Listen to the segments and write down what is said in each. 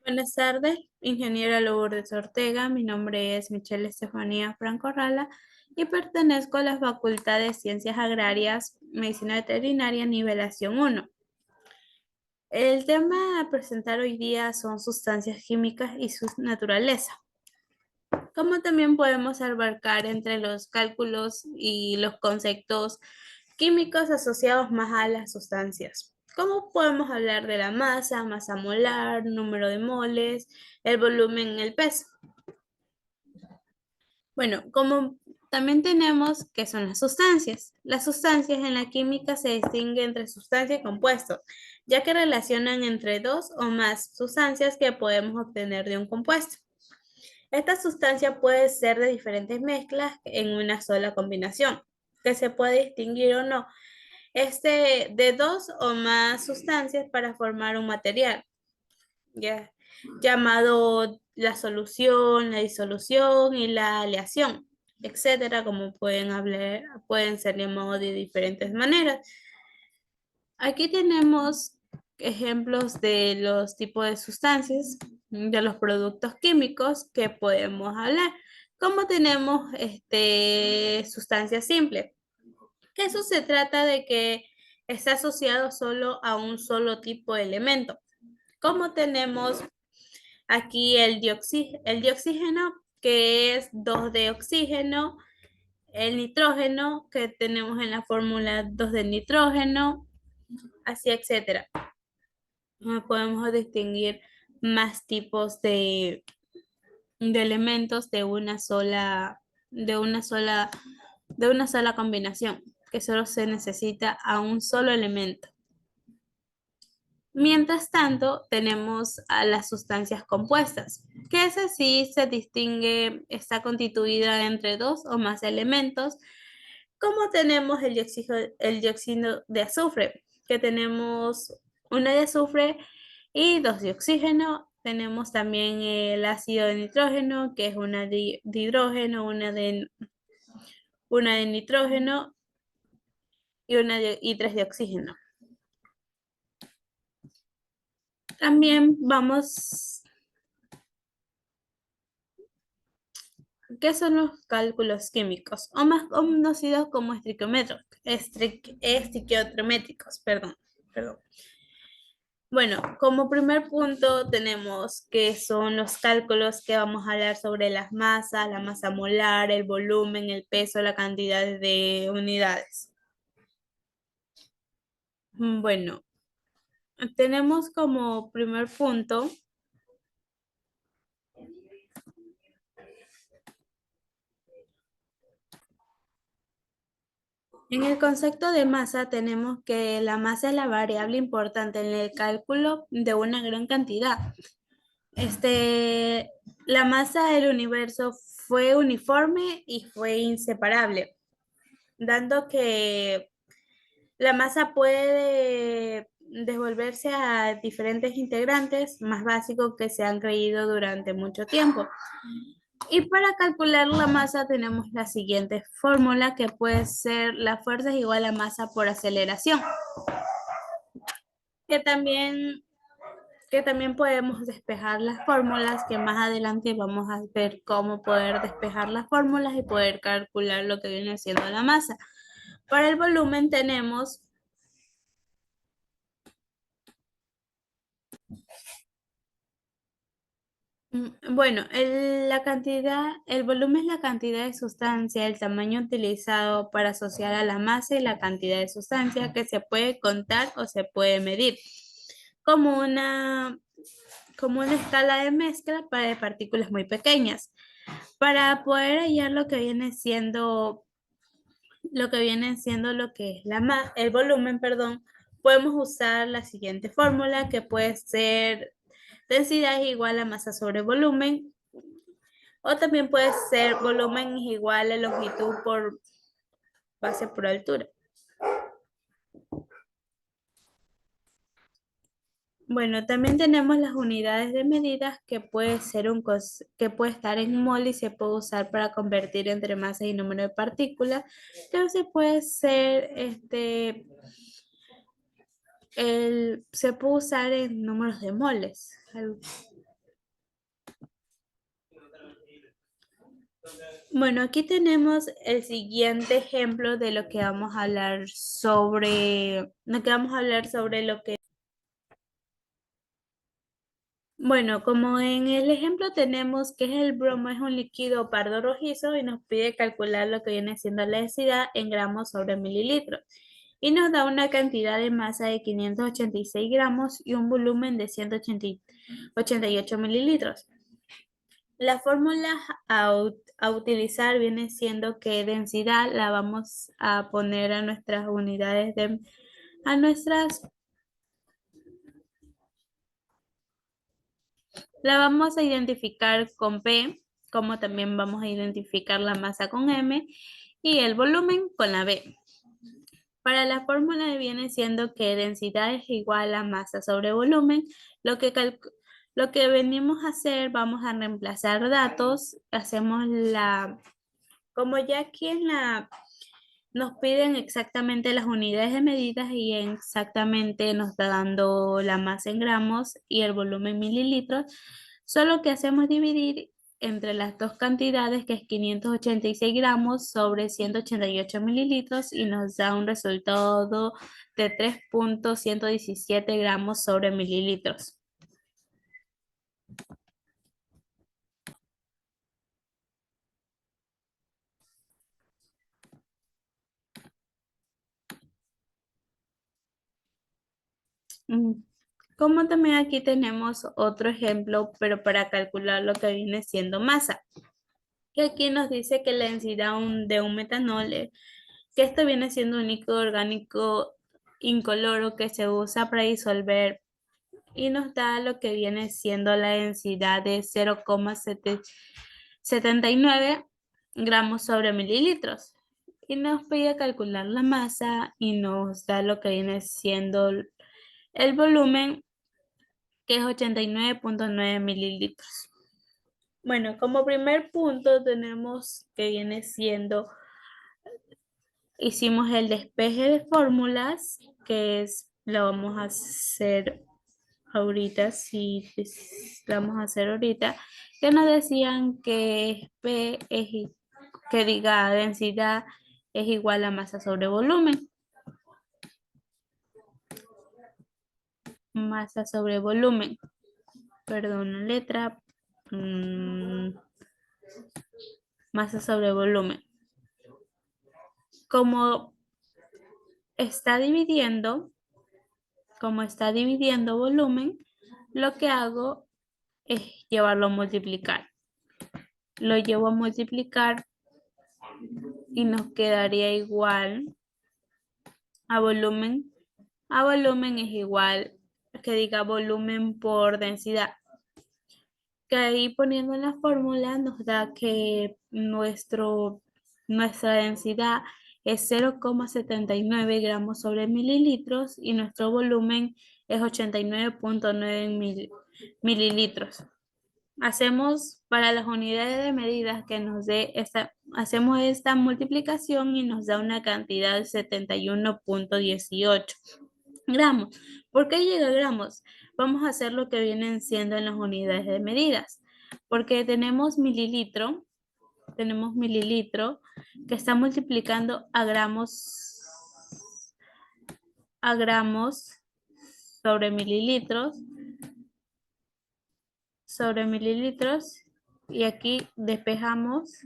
Buenas tardes, ingeniera Lourdes Ortega. Mi nombre es Michelle Estefanía Franco Rala y pertenezco a la Facultad de Ciencias Agrarias, Medicina Veterinaria, nivelación 1. El tema a presentar hoy día son sustancias químicas y su naturaleza, como también podemos abarcar entre los cálculos y los conceptos químicos asociados más a las sustancias. ¿Cómo podemos hablar de la masa, masa molar, número de moles, el volumen, el peso? Bueno, como también tenemos qué son las sustancias. Las sustancias en la química se distinguen entre sustancia y compuesto, ya que relacionan entre dos o más sustancias que podemos obtener de un compuesto. Esta sustancia puede ser de diferentes mezclas en una sola combinación, que se puede distinguir o no de dos o más sustancias para formar un material, ya, llamado la solución, la disolución y la aleación, etcétera, como pueden ser llamados de diferentes maneras. Aquí tenemos ejemplos de los tipos de sustancias, de los productos químicos que podemos hablar. Como tenemos sustancia simple, que eso se trata de que está asociado solo a un solo tipo de elemento. Como tenemos aquí el dioxígeno, que es 2 de oxígeno, el nitrógeno, que tenemos en la fórmula 2 de nitrógeno, así, etcétera. Podemos distinguir más tipos de elementos de una sola combinación, que solo se necesita a un solo elemento. Mientras tanto, tenemos a las sustancias compuestas, que esa sí se distingue, está constituida entre dos o más elementos, como tenemos el dióxido de azufre, que tenemos una de azufre y dos de oxígeno. Tenemos también el ácido de nitrógeno, que es una de hidrógeno, una de nitrógeno y tres de oxígeno. También vamos, ¿qué son los cálculos químicos? O más conocidos como estiquiométricos, perdón. Bueno, como primer punto tenemos que son los cálculos que vamos a hablar sobre las masas, la masa molar, el volumen, el peso, la cantidad de unidades. Bueno, tenemos como primer punto, en el concepto de masa tenemos que la masa es la variable importante en el cálculo de una gran cantidad. Este, la masa del universo fue uniforme y fue inseparable, dando que la masa puede devolverse a diferentes integrantes más básicos que se han creído durante mucho tiempo. Y para calcular la masa tenemos la siguiente fórmula, que puede ser la fuerza es igual a masa por aceleración, que también, que también podemos despejar las fórmulas, que más adelante vamos a ver cómo poder despejar las fórmulas y poder calcular lo que viene siendo la masa. Para el volumen tenemos bueno, el volumen es la cantidad de sustancia, el tamaño utilizado para asociar a la masa y la cantidad de sustancia que se puede contar o se puede medir, como una, como una escala de mezcla para partículas muy pequeñas. Para poder hallar lo que es el volumen, perdón, podemos usar la siguiente fórmula, que puede ser densidad es igual a masa sobre volumen, o también puede ser volumen es igual a longitud por base por altura. Bueno, también tenemos las unidades de medidas, que que puede estar en mol y se puede usar para convertir entre masa y número de partículas, pero se puede ser se puede usar en números de moles. Bueno, aquí tenemos el siguiente ejemplo de lo que vamos a hablar sobre, lo que. Bueno, como en el ejemplo tenemos que el bromo es un líquido pardo rojizo y nos pide calcular lo que viene siendo la densidad en gramos sobre mililitros. Y nos da una cantidad de masa de 586 gramos y un volumen de 188 mililitros. La fórmula a utilizar viene siendo que densidad la vamos a poner a nuestras unidades a nuestras, la vamos a identificar con P, como también vamos a identificar la masa con M y el volumen con la B. Para la fórmula viene siendo que densidad es igual a masa sobre volumen. Lo que, lo que venimos a hacer, vamos a reemplazar datos, hacemos como ya aquí en la nos piden exactamente las unidades de medidas y exactamente nos está dando la masa en gramos y el volumen en mililitros. Solo que hacemos dividir entre las dos cantidades, que es 586 gramos sobre 188 mililitros y nos da un resultado de 3,117 gramos sobre mililitros. Mm, Como también aquí tenemos otro ejemplo, pero para calcular lo que viene siendo masa. Que aquí nos dice que la densidad de un metanol, que esto viene siendo un líquido orgánico incoloro que se usa para disolver y nos da lo que viene siendo la densidad de 0,79 gramos sobre mililitros. Y nos pide calcular la masa y nos da lo que viene siendo el volumen, que es 89,9 mililitros. Bueno, como primer punto tenemos que viene siendo, hicimos el despeje de fórmulas, que es, lo vamos a hacer ahorita, sí, lo vamos a hacer ahorita, que nos decían que P que diga densidad es igual a masa sobre volumen. Masa sobre volumen, perdón, letra, mm, masa sobre volumen. Como está dividiendo, como está dividiendo volumen, lo que hago es llevarlo a multiplicar. Lo llevo a multiplicar y nos quedaría igual a volumen. A volumen es igual que diga volumen por densidad. Que ahí poniendo en la fórmula nos da que nuestra densidad es 0,79 gramos sobre mililitros y nuestro volumen es 89,9 mililitros. Hacemos para las unidades de medidas que nos dé hacemos esta multiplicación y nos da una cantidad de 71,18 gramos. ¿Por qué llega a gramos? Vamos a hacer lo que vienen siendo en las unidades de medidas, porque tenemos mililitro que está multiplicando a gramos sobre mililitros, y aquí despejamos,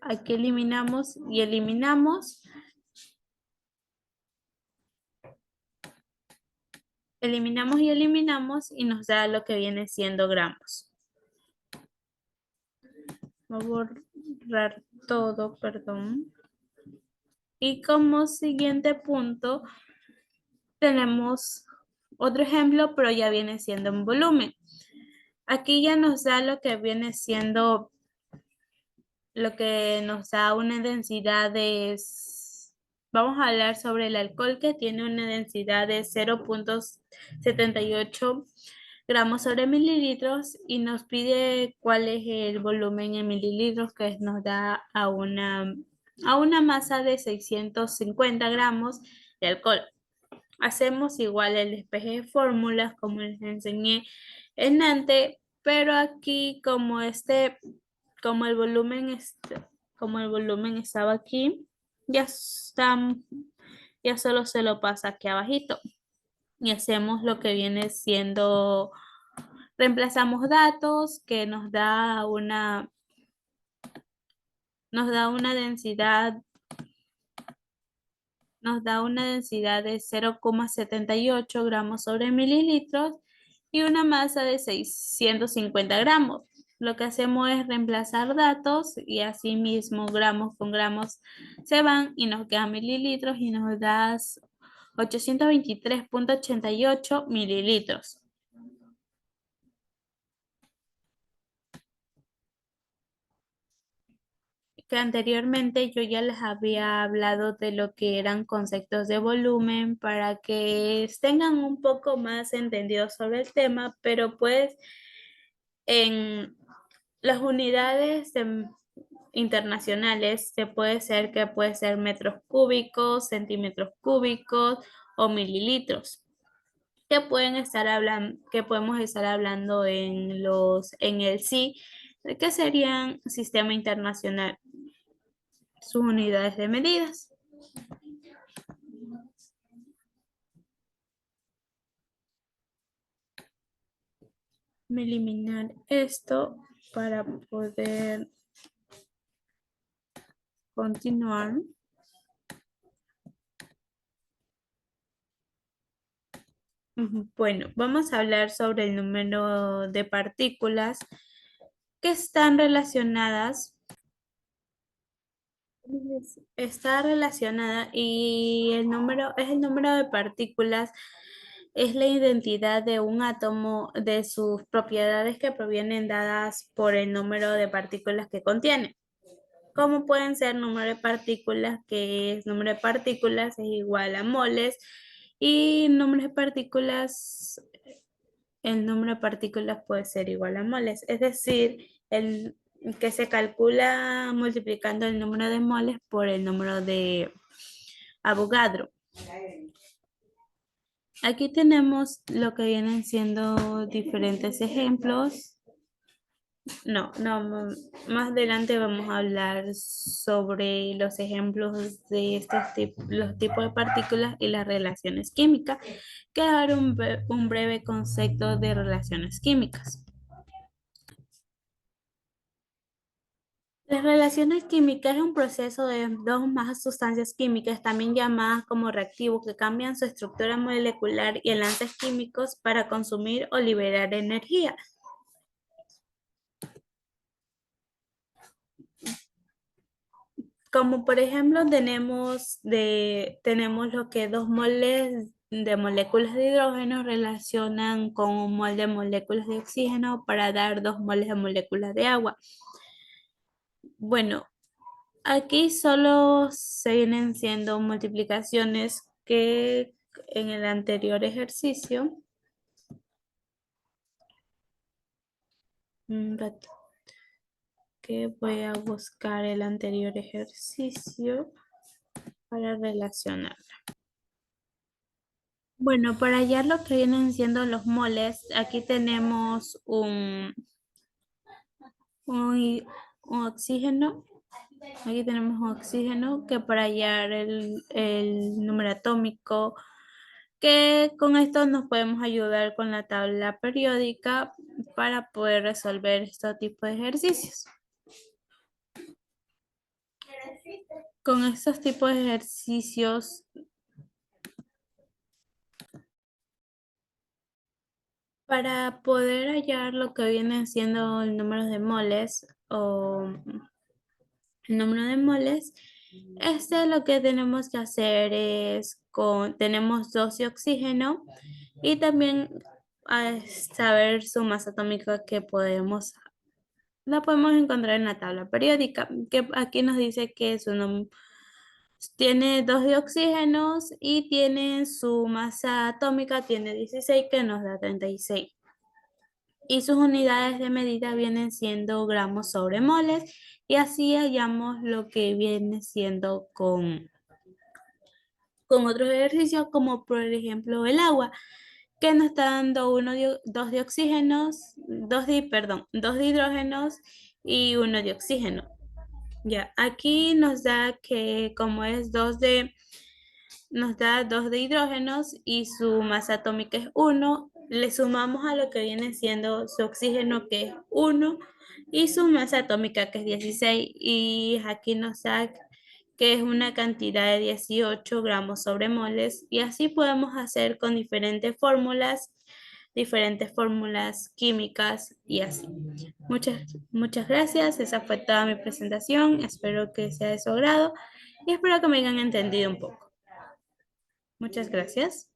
aquí eliminamos y eliminamos y nos da lo que viene siendo gramos. Voy a borrar todo, perdón. Y como siguiente punto tenemos otro ejemplo, pero ya viene siendo en volumen. Aquí ya nos da lo que viene siendo, lo que nos da una densidad vamos a hablar sobre el alcohol, que tiene una densidad de 0,78 gramos sobre mililitros y nos pide cuál es el volumen en mililitros, que nos da a una masa de 650 gramos de alcohol. Hacemos igual el despeje de fórmulas como les enseñé en antes, pero aquí como como el volumen, como el volumen estaba aquí, ya está, ya solo se lo pasa aquí abajito. Y hacemos lo que viene siendo, reemplazamos datos que nos da una densidad, nos da una densidad de 0,78 gramos sobre mililitros y una masa de 650 gramos. Lo que hacemos es reemplazar datos y así mismo gramos con gramos se van y nos quedan mililitros y nos da 823,88 mililitros. Que anteriormente yo ya les había hablado de lo que eran conceptos de volumen para que tengan un poco más entendido sobre el tema, pero pues en las unidades internacionales se puede ser que puede ser metros cúbicos, centímetros cúbicos o mililitros que pueden estar hablando, que podemos estar hablando en el sí, que serían sistema internacional, sus unidades de medidas. Me eliminar esto para poder continuar. Bueno, vamos a hablar sobre el número de partículas que están relacionadas. Está relacionada y el número es el número de partículas, es la identidad de un átomo de sus propiedades que provienen dadas por el número de partículas que contiene. Como pueden ser número de partículas, que es número de partículas es igual a moles, y número de partículas, el número de partículas puede ser igual a moles, es decir, el que se calcula multiplicando el número de moles por el número de Avogadro. Aquí tenemos lo que vienen siendo diferentes ejemplos. No, más adelante vamos a hablar sobre los ejemplos de los tipos de partículas y las relaciones químicas, que dar un breve concepto de relaciones químicas. Las reacciones químicas es un proceso de dos o más sustancias químicas, también llamadas como reactivos, que cambian su estructura molecular y enlaces químicos para consumir o liberar energía. Como por ejemplo tenemos lo que 2 moles de moléculas de hidrógeno relacionan con 1 mol de moléculas de oxígeno para dar 2 moles de moléculas de agua. Bueno, aquí solo se vienen siendo multiplicaciones que en el anterior ejercicio. Un rato, que voy a buscar el anterior ejercicio para relacionar. Bueno, para hallar lo que vienen siendo los moles, aquí tenemos un, un oxígeno. Aquí tenemos un oxígeno que para hallar el número atómico, que con esto nos podemos ayudar con la tabla periódica para poder resolver este tipo de ejercicios. Con estos tipos de ejercicios para poder hallar lo que viene siendo el número de moles o el número de moles, lo que tenemos que hacer es tenemos 2 de oxígeno y también saber su masa atómica que la podemos encontrar en la tabla periódica, que aquí nos dice que tiene 2 de oxígenos y tiene su masa atómica, tiene 16 que nos da 36. Y sus unidades de medida vienen siendo gramos sobre moles y así hallamos lo que viene siendo con otros ejercicios como por ejemplo el agua que nos está dando 2 de oxígenos, 2 de hidrógenos y uno de oxígeno. Ya, aquí nos da que como es nos da 2 de hidrógenos y su masa atómica es 1, le sumamos a lo que viene siendo su oxígeno que es 1 y su masa atómica que es 16 y aquí nos da que es una cantidad de 18 gramos sobre moles y así podemos hacer con diferentes fórmulas químicas y así. Muchas gracias. Esa fue toda mi presentación. Espero que sea de su agrado y espero que me hayan entendido un poco. Muchas gracias.